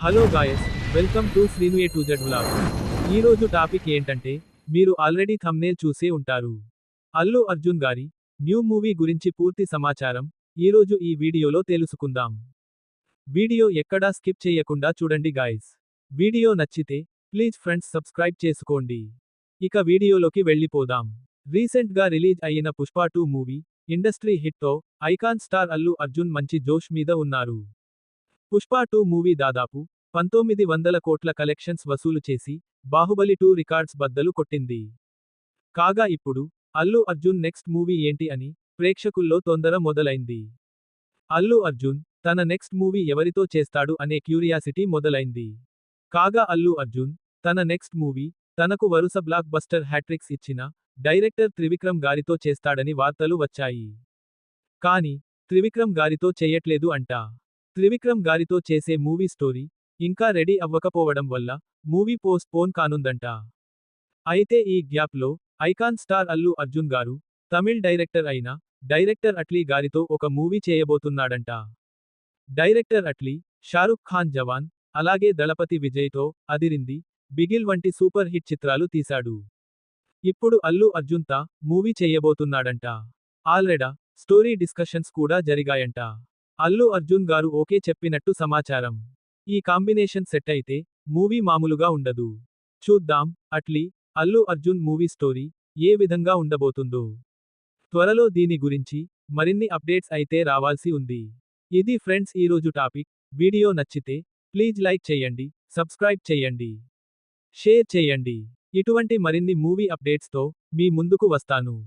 Hello guys, welcome to Srinu A to Z vlog. ఈరోజు topic ఏంటంటే, మీరు ఆల్రెడీ థంబ్నెయిల్ చూసే ఉంటారు. అల్లు అర్జున్ గారి న్యూ మూవీ గురించి పూర్తి సమాచారం ఈరోజు ఈ వీడియోలో తెలుసుకుందాం. వీడియో ఎక్కడా స్కిప్ చేయకుండా చూడండి గాయస్. వీడియో నచ్చితే ప్లీజ్ ఫ్రెండ్స్ సబ్స్క్రైబ్ చేసుకోండి. ఇక వీడియోలోకి వెళ్ళిపోదాం. రీసెంట్ గా రిలీజ్ అయిన పుష్ప 2 మూవీ ఇండస్ట్రీ హిట్తో ఐకాన్ స్టార్ అల్లు అర్జున్ మంచి జోష్ మీద ఉన్నారు. పుష్ప 2 మూవీ దాదాపు 1900 కోట్ల కలెక్షన్స్ వసూలు చేసి బాహుబలి 2 రికార్డ్స్ బద్దలు కొట్టింది. కాగా ఇప్పుడు అల్లు అర్జున్ నెక్స్ట్ మూవీ ఏంటి అని ప్రేక్షకుల్లో తొందర మొదలైంది. అల్లు అర్జున్ తన నెక్స్ట్ మూవీ ఎవరితో చేస్తాడు అనే క్యూరియాసిటీ మొదలైంది. కాగా అల్లు అర్జున్ తన నెక్స్ట్ మూవీ తనకు వరుస బ్లాక్ బస్టర్ హ్యాట్రిక్స్ ఇచ్చిన డైరెక్టర్ త్రివిక్రమ్ గారితో చేస్తాడని వార్తలు వచ్చాయి. కానీ త్రివిక్రమ్ గారితో చేయట్లేదు అంట. త్రివిక్రమ్ గారితో చేసే మూవీ స్టోరీ ఇంకా రెడీ అవ్వకపోవడం వల్ల మూవీ పోస్ట్ పోన్ కానుందంట. అయితే ఈ గ్యాప్లో ఐకాన్ స్టార్ అల్లు అర్జున్ గారు తమిళ్ డైరెక్టర్ అయిన డైరెక్టర్ అట్లీ గారితో ఒక మూవీ చేయబోతున్నాడంట. డైరెక్టర్ అట్లీ షారుఖ్ ఖాన్ జవాన్, అలాగే దళపతి విజయ్తో అదిరింది, బిగిల్ వంటి సూపర్ హిట్ చిత్రాలు తీశాడు. ఇప్పుడు అల్లు అర్జున్ తా మూవీ చేయబోతున్నాడంట. ఆల్రెడా స్టోరీ డిస్కషన్స్ కూడా జరిగాయంట. అల్లు అర్జున్ గారు ఓకే చెప్పినట్టు సమాచారం. ఈ కాంబినేషన్ సెట్ అయితే మూవీ మామూలుగా ఉండదు. చూద్దాం అట్లీ అల్లు అర్జున్ మూవీ స్టోరీ ఏ విధంగా ఉండబోతుందో. త్వరలో దీని గురించి మరిన్ని అప్డేట్స్ అయితే రావాల్సి ఉంది. ఇది ఫ్రెండ్స్ ఈరోజు టాపిక్. వీడియో నచ్చితే ప్లీజ్ లైక్ చేయండి, సబ్స్క్రైబ్ చేయండి, షేర్ చేయండి. ఇటువంటి మరిన్ని మూవీ అప్డేట్స్తో మీ ముందుకు వస్తాను.